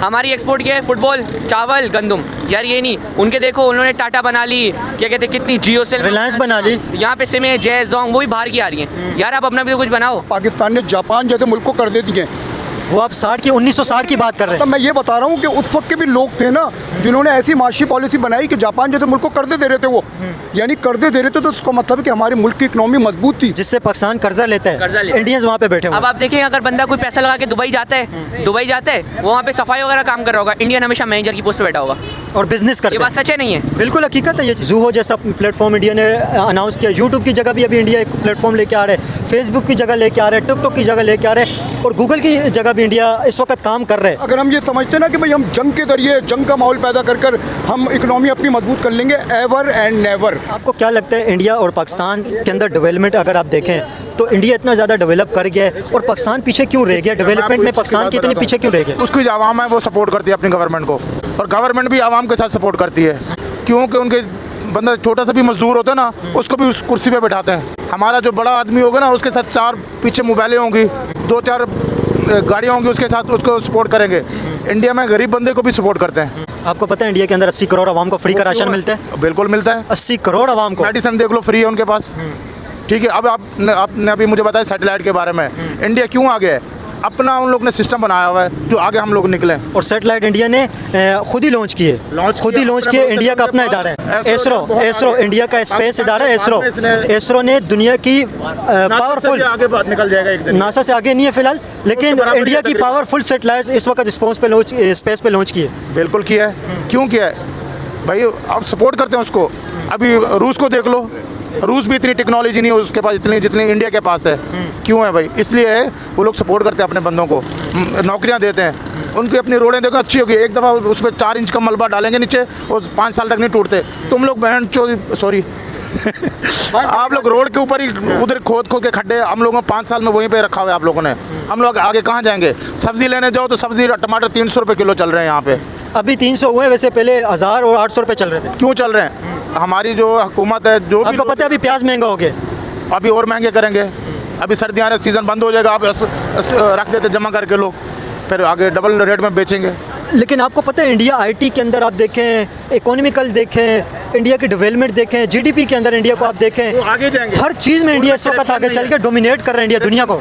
हमारी एक्सपोर्ट क्या है? फुटबॉल, चावल, गंदम। यार ये नहीं, उनके देखो उन्होंने टाटा बना ली, क्या कहते हैं, कितनी जियो सेल, रिलायंस बना ली, यहाँ पे सिम है, जय जोंग, वो भी बाहर की आ रही है। यार आप अपना भी तो कुछ बनाओ। पाकिस्तान ने जापान जैसे मुल्क को कर दे दिए। वो आप 1960 की बात कर रहे हैं। तो मैं ये बता रहा हूँ कि उस वक्त के भी लोग थे ना जिन्होंने ऐसी माशी पॉलिसी बनाई कि जापान जैसे मुल्क को कर्जे दे रहे थे वो, यानी कर्जे दे रहे थे, तो उसका मतलब है कि हमारे मुल्क की इकोनॉमी मजबूत थी, जिससे पाकिस्तान कर्जा लेता है, इंडियंस वहाँ पे बैठे हुए। अब आप देखें, अगर बंदा कोई पैसा लगा के दुबई जाता है, वो वहाँ पे सफाई वगैरह काम कर रहा होगा, इंडियन हमेशा मैनेजर की पोस्ट पे बैठा होगा और बिजनेस करते हैं। ये बात सच है नहीं है? बिल्कुल हकीकत है ये। ज़ूहो जैसा प्लेटफॉर्म इंडिया ने अनाउंस किया, यूट्यूब की जगह भी अभी इंडिया एक प्लेटफॉर्म लेके आ रहे हैं, फेसबुक की जगह लेके आ रहे हैं, टिकटॉक की जगह लेके आ रहे हैं, और गूगल की जगह भी इंडिया इस वक्त काम कर रहे हैं। अगर हम ये समझते ना कि भाई हम जंग के जरिए जंग का माहौल पैदा कर कर हम इकोनॉमी अपनी मजबूत कर लेंगे, एवर एंड नेवर। आपको क्या लगता है इंडिया और पाकिस्तान के अंदर डेवलपमेंट अगर आप देखें तो इंडिया इतना ज़्यादा डेवलप कर गया है और पाकिस्तान पीछे क्यों रह गया? डेवलपमेंट में पाकिस्तान की इतनी पीछे क्यों रह गया? उसकी जो आवाम है वो सपोर्ट करती है अपनी गवर्नमेंट को, और गवर्नमेंट भी आवाम के साथ सपोर्ट करती है, क्योंकि उनके बंदा छोटा सा भी मजदूर होता है ना, उसको भी उस कुर्सी पे बैठाते हैं। हमारा जो बड़ा आदमी होगा ना, उसके साथ 4 पीछे मोबाइलें होंगी, 2-4 गाड़ियाँ होंगी उसके साथ, उसको सपोर्ट करेंगे। इंडिया में गरीब बंदे को भी सपोर्ट करते हैं। आपको पता है इंडिया के अंदर 80 करोड़ आवाम को फ्री का राशन मिलता है? बिल्कुल मिलता है। 80 करोड़ आवाम को मेडिसिन देख लो, फ्री है उनके पास। ठीक है, अब आपने अभी मुझे बताया सैटेलाइट के बारे में, इंडिया क्यों आगे है? अपना उन लोग ने सिस्टम बनाया हुआ है जो आगे हम लोग निकले। और सैटेलाइट इंडिया ने खुद ही लॉन्च किए, इंडिया का अपना इदारा है एसरो, इंडिया का स्पेस इदारा है एसरो ने दुनिया की पावरफुल, आगे निकल जाएगा एक दिन, नासा से आगे नहीं है फिलहाल, लेकिन इंडिया की पावरफुल सैटेलाइट इस वक्त स्पेस पे लॉन्च किए। बिल्कुल किया है। क्यों किया है भाई? आप सपोर्ट करते हैं उसको। अभी रूस को देख लो, रूस भी इतनी टेक्नोलॉजी नहीं है उसके पास जितनी इंडिया के पास है। क्यों है भाई? इसलिए है वो लोग सपोर्ट करते हैं अपने बंदों को, नौकरियां देते हैं उनकी, अपनी रोडें देखो अच्छी होगी, एक दफ़ा उस पर 4 इंच का मलबा डालेंगे नीचे और 5 साल तक नहीं टूटते। तुम लोग बहन सॉरी आप लोग रोड के ऊपर ही उधर खोद के खड्डे, हम लोगों को 5 साल में वहीं पे रखा हुआ है आप लोगों ने। हम लोग आगे कहाँ जाएंगे? सब्जी लेने जाओ तो सब्जी टमाटर 300 रुपये किलो चल रहे हैं यहाँ पे। अभी 300 हुए, वैसे पहले 1000 और 800 रुपये चल रहे थे। क्यों चल रहे हैं? हमारी जो हुकूमत है, जो आपको पता है अभी प्याज महंगा हो गया, अभी और महंगे करेंगे। अभी सर्दियाँ आ रही, सीज़न बंद हो जाएगा, आप रख देते जमा करके लोग, फिर आगे डबल रेट में बेचेंगे। लेकिन आपको पता है इंडिया आईटी के अंदर आप देखें, इकोनॉमिकल देखें, इंडिया की डेवलपमेंट देखें, जीडीपी के अंदर इंडिया को आप देखें, तो आगे जाएंगे। हर चीज़ में इंडिया इस वक्त आगे चल के डोमिनेट कर रहा है इंडिया दुनिया को।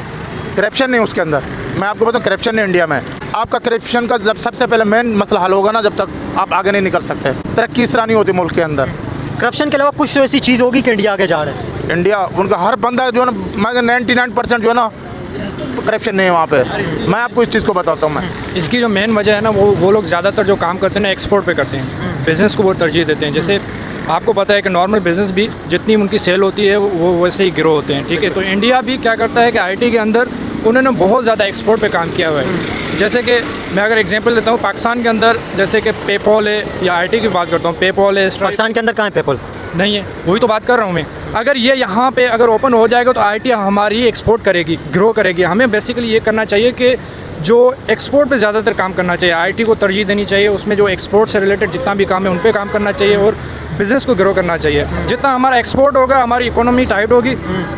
करप्शन नहीं उसके अंदर, मैं आपको बताऊँ करप्शन नहीं इंडिया में। आपका करप्शन का जब सबसे पहले मेन मसला हल होगा ना, जब तक आप आगे नहीं निकल सकते। तरक्की इस तरह नहीं होती मुल्क के अंदर। करप्शन के अलावा कुछ तो ऐसी चीज़ होगी कि इंडिया आगे जा रहा है। इंडिया, उनका हर बंदा जो है ना, मैं 99% जो है ना करप्शन नहीं है वहाँ पे। मैं आपको इस चीज़ को बताता हूँ। मैं इसकी जो मेन वजह है ना, वो लोग ज़्यादातर जो काम करते हैं ना एक्सपोर्ट पे करते हैं, बिज़नेस को बहुत तरजीह देते हैं। जैसे आपको पता है कि नॉर्मल बिज़नेस भी जितनी उनकी सेल होती है वो वैसे ही ग्रो होते हैं। ठीक है, तो इंडिया भी क्या करता है कि आईटी के अंदर उन्होंने बहुत ज़्यादा एक्सपोर्ट पे काम किया हुआ है। जैसे कि मैं अगर एग्जांपल देता हूँ, पाकिस्तान के अंदर जैसे कि पेपॉल है, या आईटी की बात करता हूँ, पेपॉल है। पाकिस्तान के अंदर कहाँ है पेपॉल? नहीं है, वही तो बात कर रहा हूँ मैं। अगर ये यहाँ पे अगर ओपन हो जाएगा तो आईटी हमारी एक्सपोर्ट करेगी, ग्रो करेगी। हमें बेसिकली ये करना चाहिए कि जो एक्सपोर्ट पे ज़्यादातर काम करना चाहिए, आईटी को तरजीह देनी चाहिए, उसमें जो एक्सपोर्ट से रिलेटेड जितना भी काम है उन पे काम करना चाहिए और बिज़नेस को ग्रो करना चाहिए। जितना हमारा एक्सपोर्ट होगा हमारी इकोनॉमी टाइट होगी,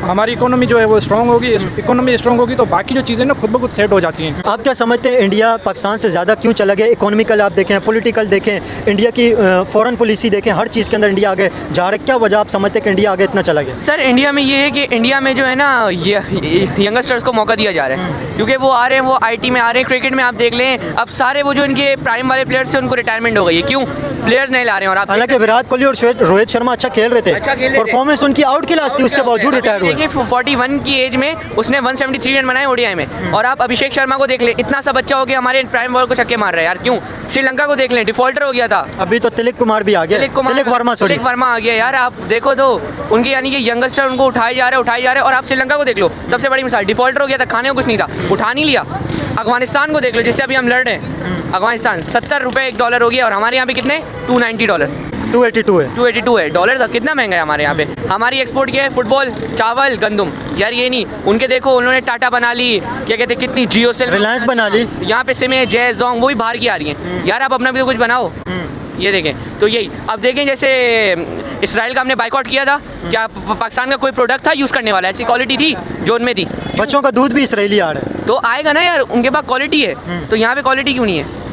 हमारी इकोनॉमी जो है वो स्ट्रॉन्ग होगी। इकोनॉमी स्ट्रॉन्ग होगी तो बाकी जो चीज़ें ना खुद ब खुद सेट हो जाती हैं। आप क्या समझते हैं इंडिया पाकिस्तान से ज़्यादा क्यों चला गया? इकोनॉमिकल आप देखें, पॉलिटिकल देखें, इंडिया की फॉरेन पॉलिसी देखें, हर चीज़ के अंदर इंडिया आगे जा रहा है। क्या वजह आप समझते हैं कि इंडिया आगे इतना चला गया? सर इंडिया में ये है कि इंडिया में जो है ना, यंगस्टर्स को मौका दिया जा रहा है, क्योंकि वो आ रहे हैं, वो आईटी में आ रहे हैं। क्रिकेट में आप देख लें, अब सारे वो जो इनके प्राइम वाले प्लेयर्स थे उनको रिटायरमेंट हो गई है। क्यों? प्लेयर्स नहीं ला रहे हैं। और आप हालांकि विराट कोहली और रोहित शर्मा अच्छा खेल रहे थे, परफॉर्मेंस उनकी आउट क्लास थी, उसके बावजूद रिटायर हुए। देखिए 41 की एज में उसने 173 रन बनाए ओडीआई में। और आप अभिषेक शर्मा को देख ले, इतना सा बच्चा हो गया, हमारे प्राइम बॉलर को छक्के मार रहा है यार। क्यों? श्रीलंका को देख लें, डिफॉल्टर हो गया था। अभी तो तिलक कुमार भी आ गया, तिलक वर्मा आ गया यार। आप देखो तो उनके यानी कि यंगस्टर उनको उठाए जा रहे हैं। और आप श्रीलंका को देख लो, सबसे बड़ी मिसाल, डिफॉल्टर हो गया था, खाने को कुछ नहीं था, उठा नहीं लिया। अफगानिस्तान को देख लो, जिससे अभी हम लड़ रहे हैं, अफगानिस्तान 70 रुपये $1 हो गया, और हमारे यहाँ पे कितने? $290, 282 है डॉलर था। कितना महंगा है हमारे यहाँ पे। हमारी एक्सपोर्ट क्या है? फुटबॉल, चावल, गंदम। यार ये नहीं, उनके देखो उन्होंने टाटा बना ली, क्या कहते हैं, कितनी जियो सेल, रिलायंस बना ली, यहाँ पे सिम है, जय जोंग, वो भी बाहर की आ रही हैं। यार आप अपना भी तो कुछ बनाओ। ये देखें तो यही, अब देखें जैसे इसराइल का हमने बाइकआउट किया था, क्या पाकिस्तान का कोई प्रोडक्ट था यूज़ करने वाला? ऐसी क्वालिटी थी जो उनमें थी। बच्चों का दूध भी इसराइली आ रहा है, तो आएगा ना यार, उनके पास क्वालिटी है, तो यहाँ पे क्वालिटी क्यों नहीं है?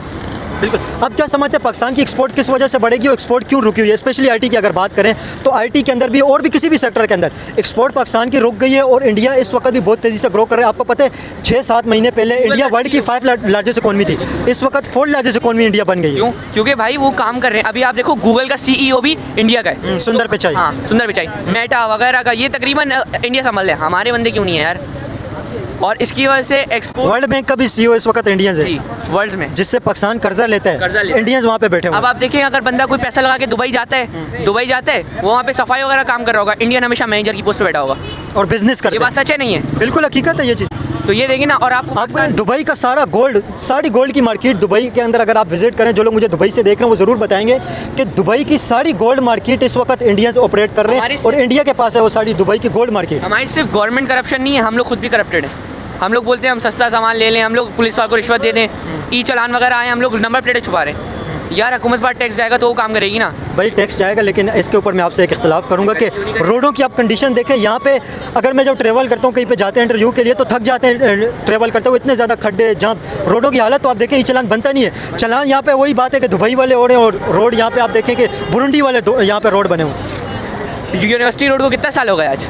बिल्कुल। अब क्या समझते हैं पाकिस्तान की एक्सपोर्ट किस वजह से बढ़ेगी और एक्सपोर्ट क्यों रुकी हुई है? स्पेशली आईटी की अगर बात करें तो आईटी के अंदर भी और भी किसी भी सेक्टर के अंदर एक्सपोर्ट पाकिस्तान की रुक गई है और इंडिया इस वक्त भी बहुत तेज़ी से ग्रो कर रहा है। आपको पता है 6-7 महीने पहले इंडिया वर्ल्ड की 5 लार्जेस्ट इकोनॉमी थी, इस वक्त 4 लार्जेस्ट इकोनॉमी इंडिया बन गई है। क्यों? क्योंकि भाई वो काम कर रहे हैं। अभी आप देखो गूगल का CEO भी इंडिया का है, सुंदर पिचाई। हाँ सुंदर पिचाई, मेटा वगैरह का ये तकरीबन इंडिया संभाल है। हमारे बंदे क्यों नहीं है यार? और इसकी वजह से एक्सपोर्ट, वर्ल्ड बैंक का भी CEO इस वक्त इंडियंस जी है, वर्ल्ड में जिससे पाकिस्तान कर्जा लेता कर्जा है, लेता है। इंडियंस वहाँ पे बैठे हुए अब आप देखें अगर बंदा कोई पैसा लगा के दुबई जाता है, वो वहाँ पे सफाई वगैरह काम कर रहा होगा, इंडियन हमेशा मैनेजर की पोस्ट पे बैठा होगा। और बिजनेस ये करते बात हैं। सच है नहीं है? बिल्कुल हकीकत है ये चीज़। तो ये देखिए ना। और आपको आप दुबई का सारा गोल्ड, सारी गोल्ड की मार्केट दुबई के अंदर अगर आप विजिट करें, जो लोग मुझे दुबई से देख रहे हैं वो ज़रूर बताएंगे कि दुबई की सारी गोल्ड मार्केट इस वक्त इंडियंस ऑपरेट कर रहे हैं और इंडिया के पास है वो सारी दुबई की गोल्ड मार्केट। हमारी सिर्फ गवर्नमेंट करप्शन नहीं है, हम लोग खुद भी करप्टेड हैं। हम लोग बोलते हैं हम सस्ता सामान ले लें, हम लोग पुलिस वालों को रिश्वत दे दें, ई चालान वगैरह आए, हम लोग नंबर प्लेटें छुपा रहे हैं। यार हुकूमत पर टैक्स जाएगा तो वो काम करेगी ना भाई, टैक्स जाएगा, लेकिन इसके ऊपर मैं आपसे एक इख्तिलाफ करूंगा कि रोडों की आप कंडीशन देखें। यहाँ पे अगर मैं जब ट्रैवल करता हूँ कहीं पे जाते हैं इंटरव्यू के लिए तो थक जाते हैं ट्रैवल करते हुए, इतने ज़्यादा खड्डे जहाँ रोडों की हालत तो आप देखें, ये चलान बनता नहीं है। चलान यहाँ पे वही बात है कि दुबई वाले हो रहे हैं और रोड यहाँ पे आप देखें कि बुरुंडी वाले यहाँ पे रोड बने हुए। यूनिवर्सिटी रोड को कितना साल हो गया आज?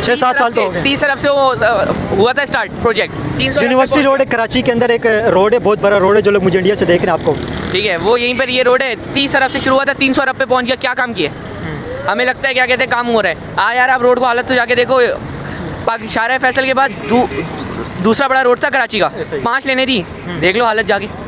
6-7 साल तो हो गए। 30 अरब से वो हुआ था स्टार्ट प्रोजेक्ट। 300 यूनिवर्सिटी रोड है कराची के अंदर, एक रोड है, बहुत बड़ा रोड है, जो लोग मुझे इंडिया से देख रहे हैं आपको। ठीक है, वो यहीं पर ये रोड है, 30 अरब से शुरू हुआ था, 300 अरब पे पहुंच गया। क्या काम किए? हमें लगता है क्या कहते हैं काम हो रहा है। यार आप रोड को हालत तो जाके देखो, शाहरा फैसल के बाद दूसरा बड़ा रोड था कराची का, 5 लेने दी, देख लो हालत जाके।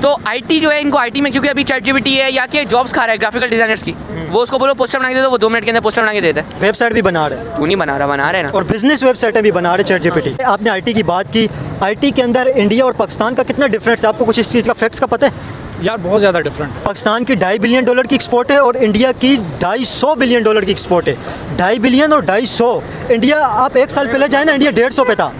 तो आईटी जो है, इनको आईटी में क्योंकि अभी ChatGPT है या कि जॉब्स खा रहा है ग्राफिकल डिजाइनर्स की, वो उसको बोलो पोस्टर बना के दे दो, वो 2 मिनट के अंदर पोस्टर बना के देता है। वेबसाइट भी बना रहे हैं। क्यों नहीं बना रहे ना। और बिजनेस वेबसाइटें भी बना रहे ChatGPT। आपने आईटी की बात की, आईटी के अंदर इंडिया और पाकिस्तान का कितना डिफरेंस है? आपको कुछ इस चीज़ का फैक्ट्स का पता है? यार बहुत ज़्यादा डिफरेंट। पाकिस्तान की $2.5 बिलियन की एक्सपोर्ट है और इंडिया की $250 बिलियन की एक्सपोर्ट है। 2.5 बिलियन और 250। इंडिया, आप 1 साल पहले जाए ना, इंडिया 150 पे था।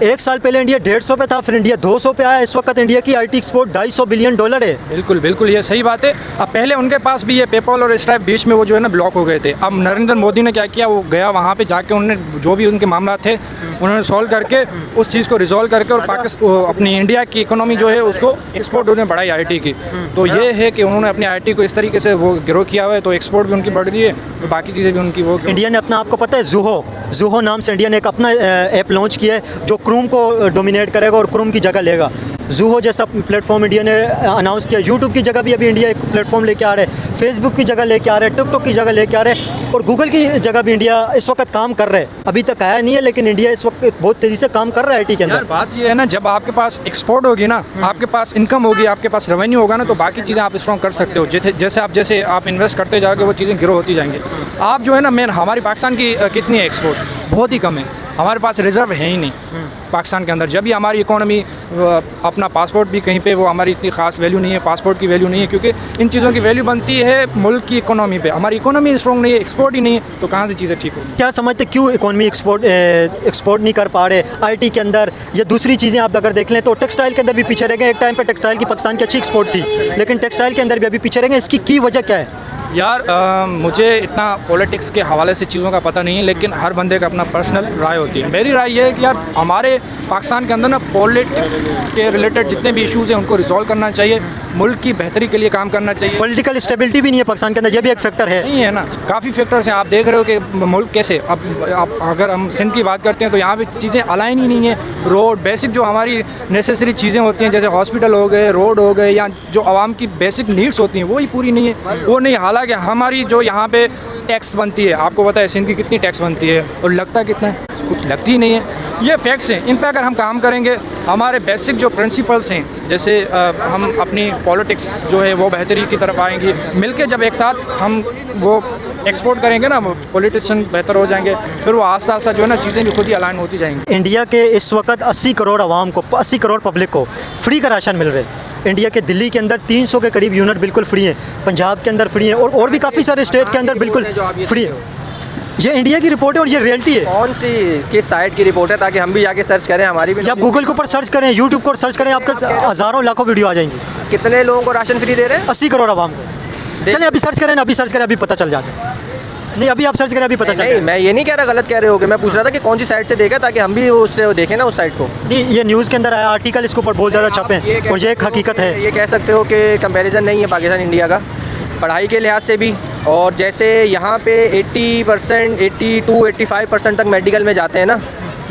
1 साल पहले इंडिया 150 पे था, फिर इंडिया 200 पे आया। इस वक्त इंडिया की आईटी एक्सपोर्ट $250 बिलियन है। बिल्कुल बिल्कुल, ये सही बात है। अब पहले उनके पास भी ये पेपल और स्ट्राइप बीच में वो जो है ना ब्लॉक हो गए थे। अब नरेंद्र मोदी ने क्या किया, वो गया वहाँ पे जाके उन्होंने जो भी उनके मामला थे उन्होंने सॉल्व करके उस चीज़ को रिजॉल्व करके और पाकिस्तान अपनी इंडिया की इकोनॉमी जो है उसको एक्सपोर्ट उन्होंने बढ़ाई आईटी की। तो ये है कि उन्होंने अपनी आईटी को इस तरीके से वो ग्रो किया हुआ है, तो एक्सपोर्ट भी उनकी बढ़ रही है और बाकी चीज़ें भी उनकी वो। इंडिया ने अपना, आपको पता है जूहो नाम से इंडिया ने एक अपना ऐप लॉन्च किया है जो क्रोम को डोमिनेट करेगा और क्रोम की जगह लेगा। जूहो जैसा प्लेटफॉर्म इंडिया ने अनाउंस किया। यूट्यूब की जगह भी अभी इंडिया एक प्लेटफॉर्म लेके आ रहा है, फेसबुक की जगह लेके आ रहा है, टिकटॉक की जगह लेके आ रहा है और गूगल की जगह भी इंडिया इस वक्त काम कर रहा है। अभी तक आया नहीं है, लेकिन इंडिया इस वक्त बहुत तेज़ी से काम कर रहा है आईटी के यार अंदर। बात ये है ना, जब आपके पास एक्सपोर्ट होगी ना, आपके पास इनकम होगी, आपके पास रेवेन्यू होगा ना, तो बाकी चीज़ें आप स्ट्रॉन्ग कर सकते हो। जैसे आप इन्वेस्ट करते जाओगे वो चीज़ें ग्रो होती जाएंगी। आप जो है ना, मेन हमारी पाकिस्तान की कितनी है एक्सपोर्ट? बहुत ही कम है। हमारे पास रिजर्व है ही नहीं पाकिस्तान के अंदर। जब भी हमारी इकोनॉमी अपना पासपोर्ट भी कहीं पे वो हमारी इतनी खास वैल्यू नहीं है, पासपोर्ट की वैल्यू नहीं है, क्योंकि इन चीज़ों की वैल्यू बनती है मुल्क की इकोनॉमी पे। हमारी इकोनॉमी स्ट्रॉन्ग नहीं है, एक्सपोर्ट ही नहीं है, तो कहाँ से चीज़ें ठीक होंगी? क्या समझते क्यों इकोनॉमी एक्सपोर्ट नहीं कर पा रहे आईटी के अंदर? या दूसरी चीज़ें आप अगर देख लें तो टेक्सटाइल के अंदर भी पीछे रह गए। एक टाइम पे टेक्सटाइल की पाकिस्तान की अच्छी एक्सपोर्ट थी, लेकिन टेक्सटाइल के अंदर भी अभी पीछे रह गए। इसकी की वजह क्या है? यार मुझे इतना पॉलिटिक्स के हवाले से चीज़ों का पता नहीं है, लेकिन हर बंदे का अपना पर्सनल राय होती है। मेरी राय ये है कि यार हमारे पाकिस्तान के अंदर ना पॉलिटिक्स के रिलेटेड जितने भी इश्यूज़ हैं उनको रिजॉल्व करना चाहिए, मुल्क की बेहतरी के लिए काम करना चाहिए। पॉलिटिकल स्टेबिलिटी भी नहीं है पाकिस्तान के अंदर, ये भी एक फैक्टर है। नहीं है ना, काफ़ी फैक्टर्स हैं। आप देख रहे हो कि मुल्क कैसे, अब अगर हम सिंध की बात करते हैं तो यहाँ पे चीज़ें अलाइन ही नहीं है। रोड, बेसिक जो हमारी नेसेसरी चीज़ें होती हैं, जैसे हॉस्पिटल हो गए, रोड हो गए, या जो आवाम की बेसिक नीड्स होती हैं वो ही पूरी नहीं है, वो नहीं। हालांकि हमारी जो यहाँ पे टैक्स बनती है, आपको पता है सिंध की कितनी टैक्स बनती है और लगता कितना है? कुछ लगती ही नहीं है। ये फैक्ट्स हैं, इन पर अगर हम काम करेंगे, हमारे बेसिक जो प्रिंसिपल्स हैं, जैसे हम अपनी पॉलिटिक्स जो है वो बेहतरी की तरफ आएंगी, मिलके जब एक साथ हम वो एक्सपोर्ट करेंगे ना, पॉलिटिशियन बेहतर हो जाएंगे, फिर वो आस्ता आस्ता जो है ना चीज़ें भी खुद ही अलाइन होती जाएंगी। इंडिया के इस वक्त 80 करोड़ आवाम को, 80 करोड़ पब्लिक को फ्री का राशन मिल रहा है। इंडिया के दिल्ली के अंदर 300 के करीब यूनिट बिल्कुल फ्री है, पंजाब के अंदर फ्री है और भी काफ़ी सारे स्टेट के अंदर बिल्कुल फ्री है। ये इंडिया की रिपोर्ट है और ये रियलिटी है। कौन सी किस साइट की रिपोर्ट है, ताकि हम भी जाके सर्च करें, हमारी भी? आप गूगल के ऊपर सर्च करें, यूट्यूब को सर्च करें, आपके हज़ारों लाखों वीडियो आ जाएंगी। कितने लोगों को राशन फ्री दे रहे हैं? 80 करोड़ आवाम को। चलिए अभी सर्च करें, अभी सर्च करें, अभी पता चल जाता है। नहीं, अभी आप सर्च करें, अभी पता चल नहीं, मैं ये नहीं कह रहा गलत कह रहे होगे, मैं पूछ रहा था कि कौन सी साइड से देखा, ताकि हम भी उससे देखें ना उस साइड को। नहीं, ये न्यूज़ के अंदर आया आर्टिकल, इसके ऊपर बहुत ज़्यादा छपे हैं और ये एक हकीकत है। ये कह सकते हो कि कंपैरिजन नहीं है पाकिस्तान इंडिया का पढ़ाई के लिहाज से भी, और जैसे यहाँ पे 80%, 82-85% तक मेडिकल में जाते हैं ना,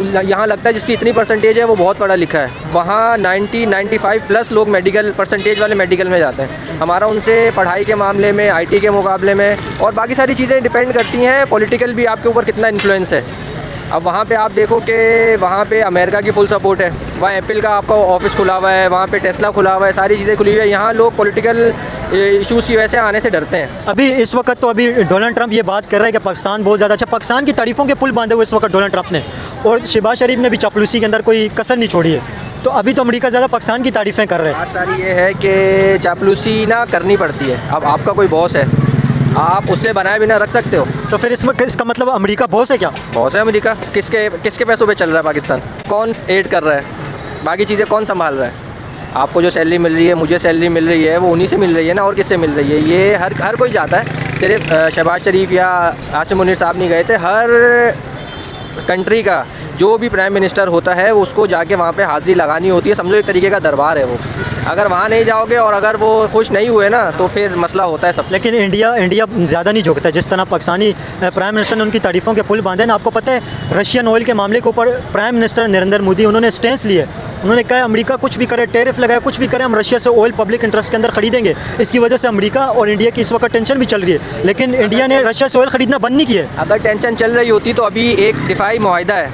यहाँ लगता है जिसकी इतनी परसेंटेज है वो बहुत पढ़ा लिखा है। वहाँ 90-95 प्लस लोग मेडिकल परसेंटेज वाले मेडिकल में जाते हैं। हमारा उनसे पढ़ाई के मामले में, आईटी के मुकाबले में और बाकी सारी चीज़ें डिपेंड करती हैं, पॉलिटिकल भी आपके ऊपर कितना इन्फ्लुएंस है। अब वहाँ पे आप देखो कि वहाँ पे अमेरिका की फुल सपोर्ट है, वहाँ एप्पल का आपका ऑफिस खुला हुआ है, वहाँ पे टेस्ला खुला हुआ है, सारी चीज़ें खुली हुई है। यहाँ लोग पॉलिटिकल इश्यूज़ की वजह से आने से डरते हैं। अभी इस वक्त तो अभी डोनाल्ड ट्रंप ये बात कर रहा है कि पाकिस्तान बहुत ज़्यादा अच्छा, पाकिस्तान की तारीफ़ों के पुल बांधे हुए इस वक्त डोनाल्ड ट्रंप ने, और शहबाज शरीफ ने भी चापलूसी के अंदर कोई कसर नहीं छोड़ी है। तो अभी तो अमेरिका ज़्यादा पाकिस्तान की तारीफ़ें कर रहे हैं। बात सारी ये है कि चापलूसी ना करनी पड़ती है। अब आपका कोई बॉस है, आप उससे बनाए बिना रख सकते हो? तो फिर इसका मतलब अमेरिका बॉस है क्या? बॉस है अमेरिका। किसके पैसों पे चल रहा है पाकिस्तान? कौन एड कर रहा है? बाकी चीज़ें कौन संभाल रहा है? आपको जो सैलरी मिल रही है, मुझे सैलरी मिल रही है, वो उन्हीं से मिल रही है ना, और किससे मिल रही है? ये हर कोई जाता है, सिर्फ शहबाज शरीफ या आसिम मुनीर साहब नहीं गए थे। हर कंट्री का जो भी प्राइम मिनिस्टर होता है उसको जाके वहाँ पे हाज़िरी लगानी होती है। समझो एक तरीके का दरबार है वो। अगर वहाँ नहीं जाओगे और अगर वो खुश नहीं हुए ना, तो फिर मसला होता है सब। लेकिन इंडिया ज़्यादा नहीं झुकता, जिस तरह पाकिस्तानी प्राइम मिनिस्टर ने उनकी तारीफ़ों के पुल बांधे ना। आपको पता है रशियन ऑयल के मामले के ऊपर प्राइम मिनिस्टर नरेंद्र मोदी उन्होंने स्टैंस लिए, उन्होंने कहा अमेरिका कुछ भी करे, टैरिफ लगाए, कुछ भी करे, हम रशिया से ऑयल पब्लिक इंटरेस्ट के अंदर खरीदेंगे। इसकी वजह से अमेरिका और इंडिया की इस वक्त टेंशन भी चल रही है, लेकिन इंडिया ने रशिया से ऑयल खरीदना बंद नहीं किया। अगर टेंशन चल रही होती तो अभी एक दिफाई मुआहिदा है,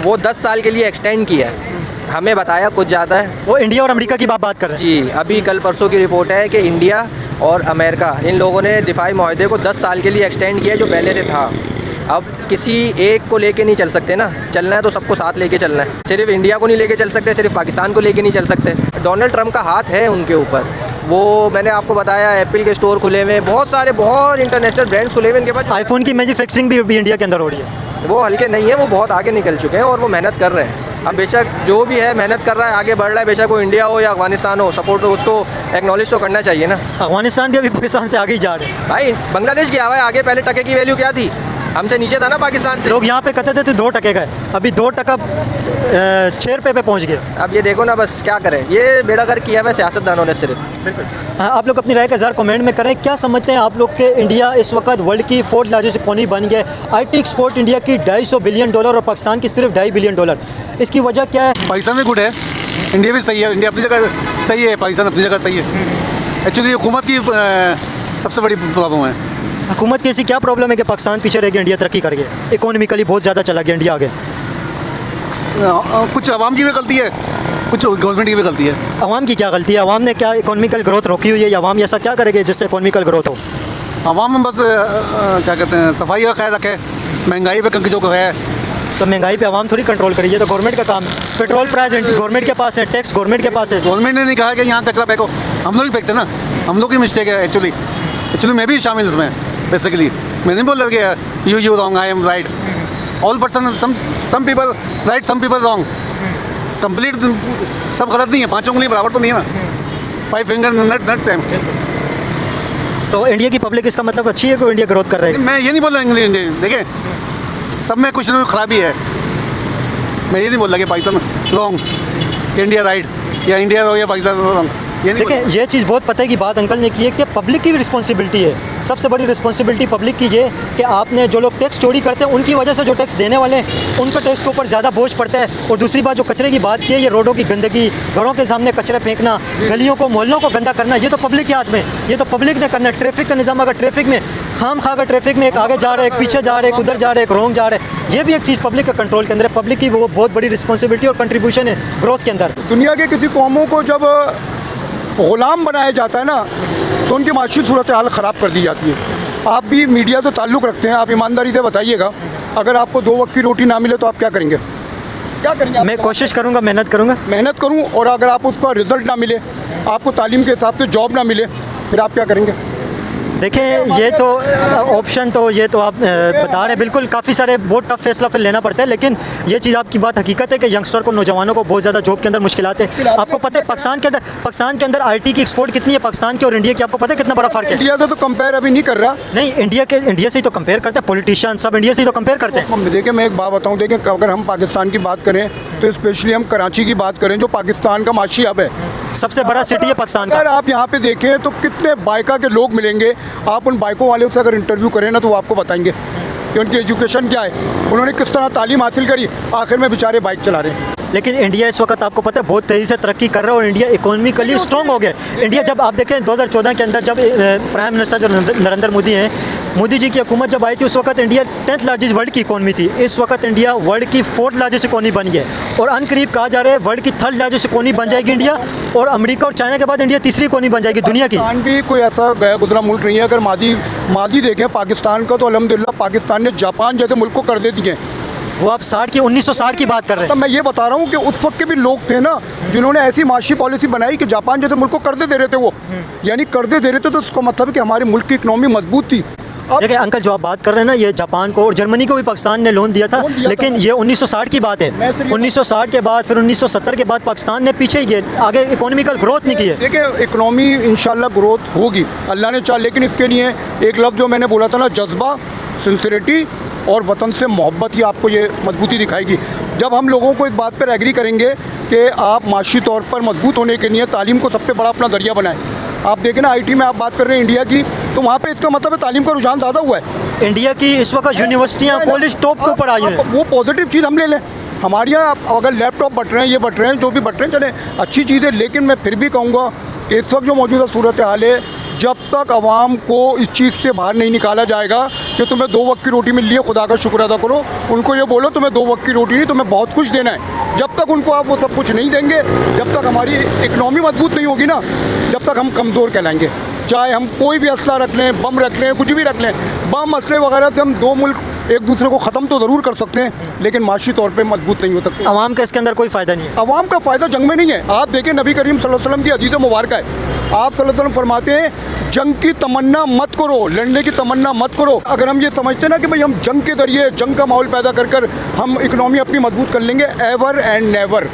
वो 10 साल के लिए एक्सटेंड किया है। हमें बताया कुछ ज़्यादा है। वो इंडिया और अमेरिका की बात कर रहे हैं। जी, अभी कल परसों की रिपोर्ट है कि इंडिया और अमेरिका, इन लोगों ने दिफाई मुआहिदे को 10 साल के लिए एक्सटेंड किया, जो पहले से था। अब किसी एक को लेके नहीं चल सकते ना, चलना है तो सबको साथ लेके चलना है। सिर्फ इंडिया को नहीं लेके चल सकते, सिर्फ पाकिस्तान को लेके नहीं चल सकते। डोनाल्ड ट्रंप का हाथ है उनके ऊपर। वो मैंने आपको बताया, एप्पल के स्टोर खुले हुए, बहुत इंटरनेशनल ब्रांड्स खुले हुए इनके पास। आईफोन की मैन्युफैक्चरिंग भी इंडिया के अंदर हो रही है। वो हल्के नहीं है, वो बहुत आगे निकल चुके हैं और वो मेहनत कर रहे हैं। अब बेशक जो भी है मेहनत कर रहा है, आगे बढ़ रहा है, बेशक वो इंडिया हो या अफगानिस्तान हो, सपोर्ट तो उसको एक्नॉलेज तो करना चाहिए ना। अफगानिस्तान भी अभी पाकिस्तान से आगे ही जा रहे हैं भाई। बांग्लादेश की आवा है आगे, पहले टके की वैल्यू क्या थी? हमसे नीचे था ना पाकिस्तान से। लोग यहाँ पे कहते थे तो 2 टके गए, अभी 2 टका 6 रुपये पे पहुँच गए। अब ये देखो ना, बस क्या करें, ये बेड़ा गर्क किया हुआ है सियासतदानों ने सिर्फ। हाँ, आप लोग अपनी राय का ज़रा कमेंट में करें। क्या समझते हैं आप लोग कि इंडिया इस वक्त वर्ल्ड की 4th लार्जेस्ट इकोनॉमी बन गया है? आईटी एक्सपोर्ट इंडिया की $250 बिलियन और पाकिस्तान की सिर्फ $2.5 बिलियन। इसकी वजह क्या है? पाकिस्तान भी गुड है, इंडिया भी सही है। इंडिया अपनी जगह सही है, पाकिस्तान अपनी जगह सही है। एक्चुअली हुकूमत की सबसे बड़ी प्रॉब्लम है। हुकूमत की ऐसी क्या प्रॉब्लम है कि पाकिस्तान पीछे रह गया, इंडिया तरक्की कर गया, इकोनॉमिकली बहुत ज़्यादा चला गया इंडिया आगे? कुछ आवाम की भी गलती है, कुछ गवर्नमेंट की भी गलती है। आवाम की क्या गलती है? आवाम ने क्या इकोनॉमिकल ग्रोथ रोकी हुई है, या आवाम ऐसा क्या करेंगे जिससे इकोनॉमिकल ग्रोथ हो? आवाम में बस क्या कहते हैं, सफाई का ख्याल रखे, महंगाई पे जो है। तो महंगाई पे आवाम थोड़ी कंट्रोल करिए, तो गवर्नमेंट का काम है। पेट्रोल प्राइस गवर्नमेंट के पास है, टैक्स गवर्नमेंट के पास है। गवर्नमेंट ने नहीं कहा कि यहाँ कचरा फेंको, हम लोग ही फेंकते ना, हम लोग की मिस्टेक है। एक्चुअली मैं भी शामिल उसमें। बेसिकली मैं नहीं बोल रहा कि you wrong, I am right. All person, some people right, some people wrong. Complete सब गलत नहीं है, 5 उंगली बराबर तो नहीं है ना। 5 फिंगर नट सेम। तो इंडिया की पब्लिक इसका मतलब अच्छी है कि इंडिया ग्रोथ कर रही है? मैं ये नहीं बोल रहा इंग्लिश, देखिए सब में कुछ ना कुछ खराबी है। मैं ये नहीं बोल रहा कि पाकिस्तान रॉन्ग, इंडिया राइट, या इंडिया रॉन्ग या पाकिस्तान रॉन्ग। देखिए ये चीज़ बहुत पता है की बात अंकल ने की है कि पब्लिक की भी रिस्पॉन्सिबिलिटी है। सबसे बड़ी रिस्पॉन्सिबिलिटी पब्लिक की ये कि आपने जो लोग टैक्स चोरी करते हैं उनकी वजह से जो टैक्स देने वाले हैं उन पर टैक्स के ऊपर ज़्यादा बोझ पड़ता है। और दूसरी बात जो कचरे की बात की है, ये रोडों की गंदगी, घरों के सामने कचरे फेंकना, गलियों को मोहल्लों को गंदा करना, ये तो पब्लिक के हाथ में, ये तो पब्लिक ने करना है। ट्रैफिक का निज़ाम, अगर ट्रैफिक में खाम खा कर ट्रैफिक में एक आगे जा रहा है, एक पीछे जा रहा है, एक उधर जा रहा है, एक रोंग जा रहा है, ये भी एक चीज़ पब्लिक के कंट्रोल के अंदर है। पब्लिक की वो बहुत बड़ी रिस्पॉन्सिबिलिटी और कंट्रीब्यूशन है ग्रोथ के अंदर। दुनिया के किसी कौमों को जब ग़ुलाम बनाया जाता है ना, तो उनकी माशी सूरत हाल ख़राब कर दी जाती है। आप भी मीडिया तो ताल्लुक़ रखते हैं, आप ईमानदारी से बताइएगा, अगर आपको 2 वक्त की रोटी ना मिले तो आप क्या करेंगे? क्या करेंगे? मैं कोशिश करूँगा, मेहनत करूँ, और अगर आप उसका रिज़ल्ट ना मिले, आपको तालीम के हिसाब से जॉब ना मिले, फिर आप क्या करेंगे? देखें ये तो ऑप्शन तो ये तो आप बता रहे बिल्कुल काफ़ी सारे बहुत टफ फैसला फिर लेना पड़ता है, लेकिन ये चीज़ आपकी बात हकीकत है कि यंगस्टर को नौजवानों को बहुत ज़्यादा जॉब के अंदर मुश्किलात है। आपको पता है पाकिस्तान के अंदर आईटी की एक्सपोर्ट कितनी है पाकिस्तान की और इंडिया की, आपको पता है कितना बड़ा फ़र्क है? इंडिया से तो कंपेयर अभी नहीं कर रहा। नहीं, इंडिया से ही तो कंपेयर करते हैं, पॉलिटिशियन सब इंडिया से ही तो कंपेयर करते हैं। देखिए मैं एक बात बताऊं, देखिए अगर हम पाकिस्तान की बात करें तो स्पेशली हम कराची की बात करें जो पाकिस्तान का माशी हब है, सबसे बड़ा सिटी है पाकिस्तान का। अगर आप यहाँ पे देखें तो कितने बाइका के लोग मिलेंगे, आप उन बाइकों वालों से अगर इंटरव्यू करें ना तो वो आपको बताएंगे कि उनकी एजुकेशन क्या है, उन्होंने किस तरह तालीम हासिल करी, आखिर में बेचारे बाइक चला रहे हैं। लेकिन इंडिया इस वक्त आपको पता है बहुत तेज़ी से तरक्की कर रहा है और इंडिया इकोनॉमिकली स्ट्रॉन्ग हो गया। इंडिया जब आप देखें 2014 के अंदर जब प्राइम मिनिस्टर जो नरेंद्र मोदी हैं, मोदी जी की हुकूमत जब आई थी उस वक्त इंडिया 10th लार्जेस्ट वर्ल्ड की इकोनॉमी थी। इस वक्त इंडिया वर्ल्ड की 4th लार्जेस्ट इकोनॉमी बन गई है और अनकरीब कहा जा रहा है वर्ल्ड की 3rd लार्जेस्ट इकोनॉमी बन जाएगी इंडिया, और अमेरिका और चाइना के बाद इंडिया तीसरी इकोनॉमी बन जाएगी दुनिया की। पाकिस्तान भी कोई ऐसा गया गुजरा मुल्क नहीं है। अगर माजी देखें पाकिस्तान का तो अल्हम्दुलिल्लाह पाकिस्तान ने जापान जैसे मुल्क को कर दे दिए। वो आप 1960 की बात कर रहे तो हैं। मैं ये बता रहा हूँ कि उस वक्त के भी लोग थे ना जिन्होंने ऐसी माशी पॉलिसी बनाई कि जापान जैसे मुल्क को कर्जे दे रहे थे, वो यानी कर्जे दे रहे थे, तो उसका मतलब है कि हमारे मुल्क की इकोनॉमी मजबूत थी। देखिए अंकल जो आप बात कर रहे हैं ना, ये जापान को और जर्मनी को भी पाकिस्तान ने लोन दिया था, लेकिन ये 1960 की बात है। 1960 के बाद फिर 1970 के बाद पाकिस्तान ने पीछे ही आगे इकोनॉमिकल ग्रोथ नहीं की है। देखिए इकोनॉमी इंशाल्लाह ग्रोथ होगी, अल्लाह ने चाहा, लेकिन इसके लिए एक लफ्ज़ जो मैंने बोला था ना, जज्बा, सिंसियरिटी और वतन से मोहब्बत, ही आपको ये मजबूती दिखाएगी। जब हम लोगों को इस बात पर एग्री करेंगे कि आप माशी तौर पर मजबूत होने के लिए तालीम को सबसे बड़ा अपना ज़रिया बनाएं। आप देखें ना आईटी में आप बात कर रहे हैं इंडिया की, तो वहाँ पे इसका मतलब है तालीम का रुझान ज़्यादा हुआ है। इंडिया की इस वक्त यूनिवर्सिटियाँ कॉलेज टॉप के ऊपर आई हैं। वो पॉजिटिव चीज़ हम ले लें। हमारे यहाँ अगर लैपटॉप बट रहे हैं, ये बट रहे हैं, जो भी बट रहे हैं, चले अच्छी चीज़ है, लेकिन मैं फिर भी कहूँगा कि इस वक्त जो मौजूदा सूरत हाल है, जब तक आवाम को इस चीज़ से बाहर नहीं निकाला जाएगा कि तुम्हें 2 वक्त की रोटी मिल रही है, खुदा का शुक्र अदा करो, उनको ये बोलो तुम्हें 2 वक्त की रोटी नहीं, तुम्हें बहुत कुछ देना है। जब तक उनको आप वो सब कुछ नहीं देंगे, जब तक हमारी इकनॉमी मजबूत नहीं होगी ना, जब तक हम कमज़ोर कहलाएंगे। चाहे हम कोई भी असला रख लें, बम रख लें, कुछ भी रख लें, बम असले वगैरह से हम 2 मुल्क एक दूसरे को ख़त्म तो ज़रूर कर सकते हैं, लेकिन माशी तौर पे मजबूत नहीं हो सकते। आवाम का इसके अंदर कोई फ़ायदा नहीं है। आवाम का फ़ायदा जंग में नहीं है। आप देखें नबी करीम सल्लल्लाहु अलैहि वसल्लम की हदीस मुबारक है, आप सल्लल्लाहु अलैहि वसल्लम फरमाते हैं जंग की तमन्ना मत करो, लड़ने की तमन्ना मत करो। अगर हम ये समझते ना कि भाई हम जंग के ज़रिए जंग का माहौल पैदा कर कर हम इकनॉमी अपनी मजबूत कर लेंगे, एवर एंड नेवर।